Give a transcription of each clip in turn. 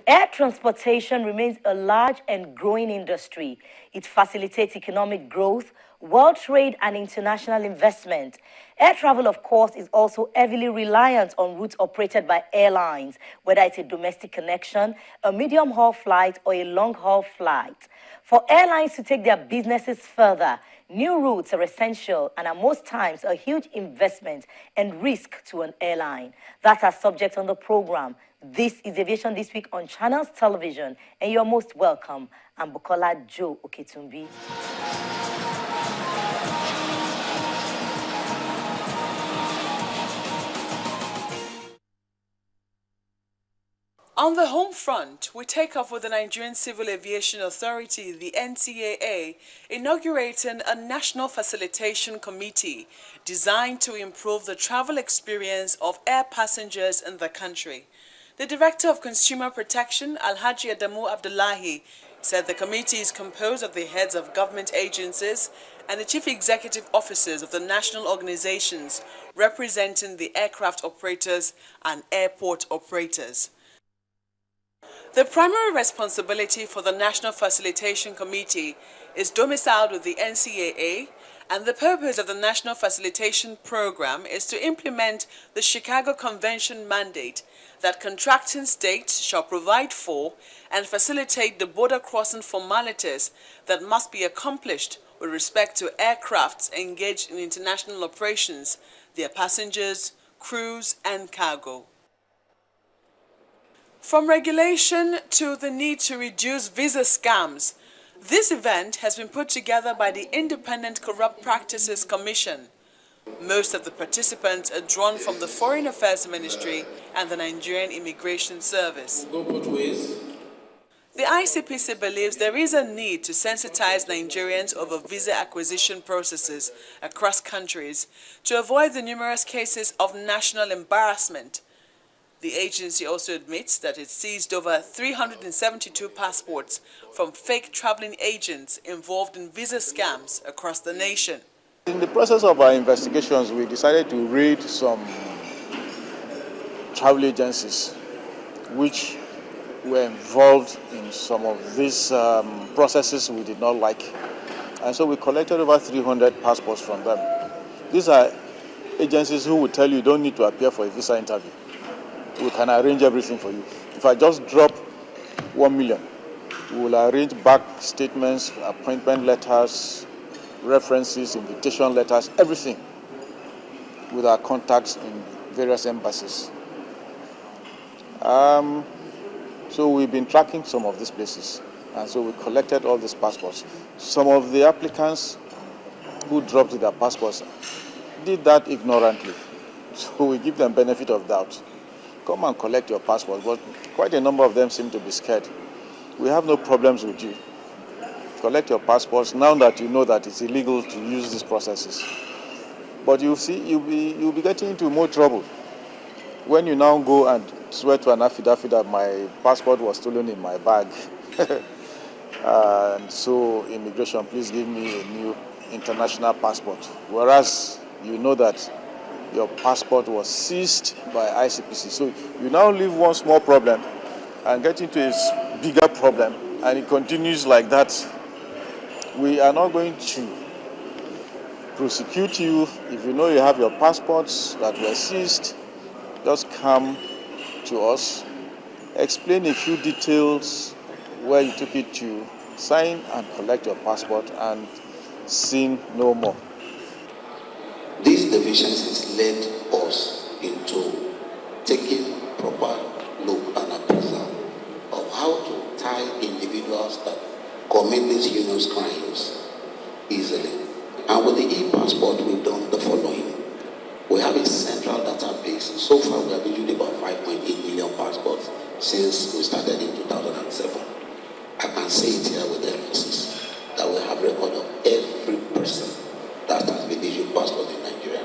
Air transportation remains a large and growing industry. It facilitates economic growth, world trade, and international investment. Air travel, of course, is also heavily reliant on routes operated by airlines, whether it's a domestic connection, a medium-haul flight, or a long-haul flight. For airlines to take their businesses further, new routes are essential and are most times a huge investment and risk to an airline. That's our subject on the program. This is Aviation This Week on Channels Television, and you're most welcome. I'm Bukola Joe Oketumbi. On the home front, we take off with the Nigerian Civil Aviation Authority, the NCAA, inaugurating a national facilitation committee designed to improve the travel experience of air passengers in the country. The Director of Consumer Protection, Alhaji Adamu Abdullahi, said the committee is composed of the heads of government agencies and the chief executive officers of the national organizations representing the aircraft operators and airport operators. The primary responsibility for the National Facilitation Committee is domiciled with the NCAA, and the purpose of the National Facilitation Program is to implement the Chicago Convention mandate that contracting states shall provide for and facilitate the border crossing formalities that must be accomplished with respect to aircrafts engaged in international operations, their passengers, crews, and cargo. From regulation to the need to reduce visa scams, this event has been put together by the Independent Corrupt Practices Commission. Most of the participants are drawn from the Foreign Affairs Ministry and the Nigerian Immigration Service. Go both ways. The ICPC believes there is a need to sensitize Nigerians over visa acquisition processes across countries to avoid the numerous cases of national embarrassment. The agency also admits that it seized over 372 passports from fake traveling agents involved in visa scams across the nation. In the process of our investigations, we decided to raid some travel agencies which were involved in some of these processes we did not like. And so we collected over 300 passports from them. These are agencies who will tell you don't need to appear for a visa interview. We can arrange everything for you. If I just drop 1 million, we will arrange back statements, appointment letters, references, invitation letters, everything with our contacts in various embassies. So we've been tracking some of these places, and so we collected all these passports. Some of the applicants who dropped their passports did that ignorantly, so we give them benefit of doubt. Come and collect your passport, but quite a number of them seem to be scared. We have no problems with you. Collect your passports now that you know that it's illegal to use these processes. But you see, you'll be getting into more trouble when you now go and swear to an affidavit that my passport was stolen in my bag. And so, immigration, please give me a new international passport. Whereas you know that your passport was seized by ICPC. So you now leave one small problem and get into a bigger problem, and it continues like that. We are not going to prosecute you. If you know you have your passports that were seized, just come to us, explain a few details where you took it to, sign and collect your passport, and sin no more. These deficiencies led us into taking proper look and appraisal of how to tie individuals that commit these heinous crimes easily. And with the e-passport, we've done the following. We have a central database. So far, we have issued about 5.8 million passports since we started in 2007. I can say it here with emphasis that we have record of every person that has been issued passport in Nigeria.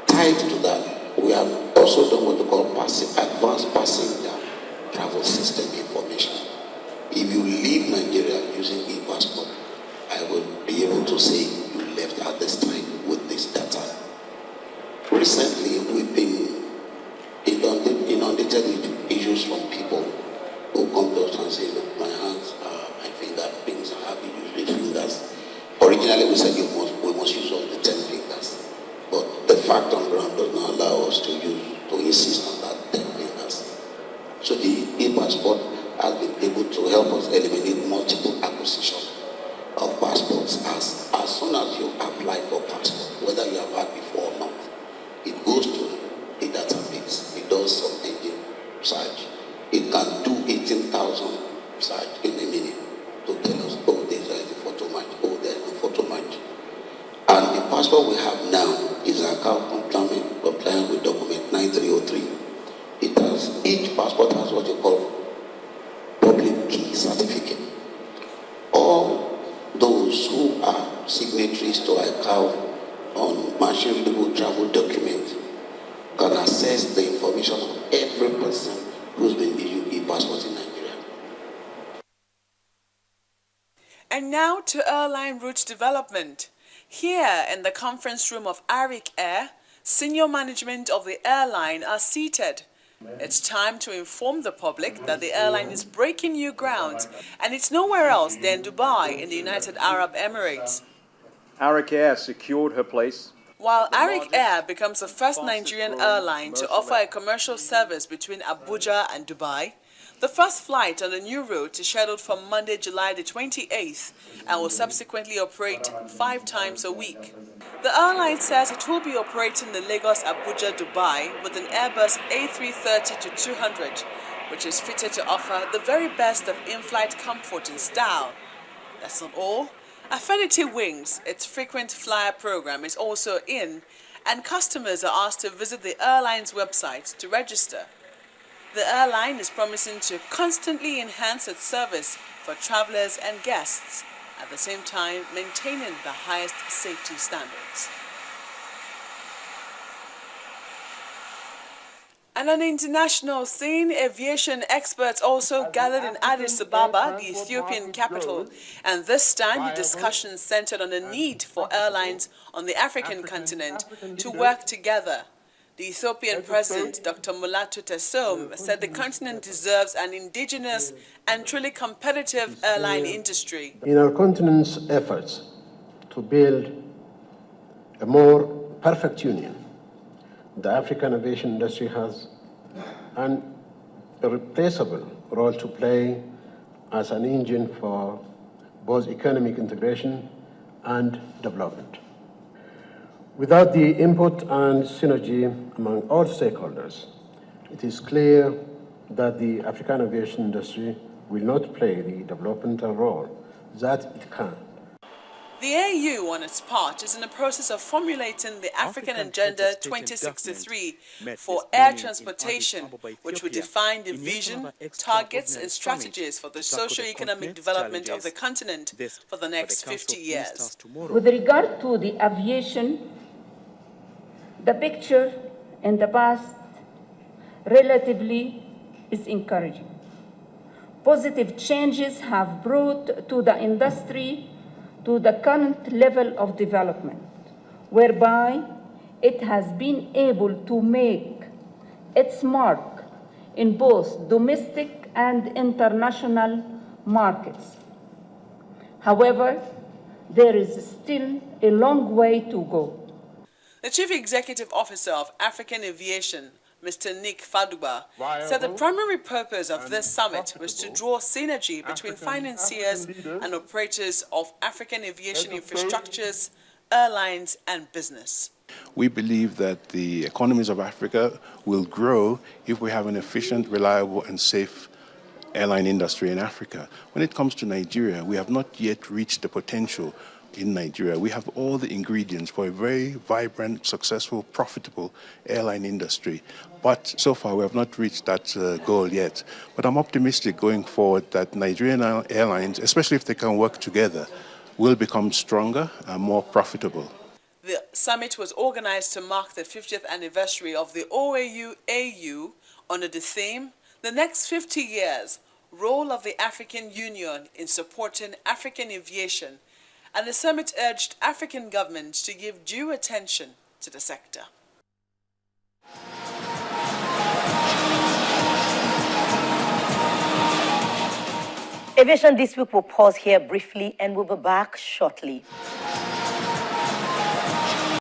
Tied to that, we have also done what we call advanced passenger travel system information. If you leave Nigeria using e-passport, I would be able to say you left at this time with this data. Recently, we've been inundated with issues from people insist on that 10 fingers. So the e-passport has been able to help us eliminate multiple acquisitions of passports. As soon as you apply for passport, whether you have had before or not, it goes to a database. It does some engine search. It can do 18,000 search in a minute to tell us, oh, there is a photo match, oh, there is a photo match. And the passport we have now is compliant with document 9303. It has, each passport has what you call public key certificate. All those who are signatories to ICAO on machine-readable travel document can access the information of every person who's been issued e-passport in Nigeria. And now to airline route development. Here in the conference room of Arik Air, senior management of the airline are seated. It's time to inform the public that the airline is breaking new ground, and it's nowhere else than Dubai in the United Arab Emirates. Arik Air secured her place. While Arik Air becomes the first Nigerian airline to offer a commercial service between Abuja and Dubai, the first flight on the new route is scheduled for Monday, July the 28th and will subsequently operate 5 times a week. The airline says it will be operating the Lagos-Abuja-Dubai with an Airbus A330-200, which is fitted to offer the very best of in-flight comfort and style. That's not all. Affinity Wings, its frequent flyer program, is also in, and customers are asked to visit the airline's website to register. The airline is promising to constantly enhance its service for travelers and guests, at the same time maintaining the highest safety standards. And on the international scene, aviation experts also gathered in Addis Ababa, the Ethiopian capital, and this time the discussion centered on the need for airlines on the African continent to work together. The Ethiopian president, Dr. Mulatu Tessom, said the continent deserves an indigenous and truly competitive airline industry. In our continent's efforts to build a more perfect union, the African aviation industry has an irreplaceable role to play as an engine for both economic integration and development. Without the input and synergy among all stakeholders, it is clear that the African aviation industry will not play the developmental role that it can. The AU, on its part, is in the process of formulating the African Agenda 2063 for air transportation, which will define the vision, targets and strategies for the socio-economic development of the continent for the next 50 years. With regard to the aviation, the picture in the past relatively is encouraging. Positive changes have brought to the industry to the current level of development, whereby it has been able to make its mark in both domestic and international markets. However, there is still a long way to go. The Chief Executive Officer of African Aviation, Mr. Nick Faduba, said the primary purpose of this summit was to draw synergy between financiers and operators of African aviation infrastructures, airlines and business. We believe that the economies of Africa will grow if we have an efficient, reliable and safe airline industry in Africa. When it comes to Nigeria, we have not yet reached the potential in Nigeria. We have all the ingredients for a very vibrant, successful, profitable airline industry. But so far, we have not reached that goal yet. But I'm optimistic going forward that Nigerian airlines, especially if they can work together, will become stronger and more profitable. The summit was organized to mark the 50th anniversary of the OAU-AU under the theme, The Next 50 Years, Role of the African Union in Supporting African Aviation, and the summit urged African governments to give due attention to the sector. Aviation this week will pause here briefly and we'll be back shortly.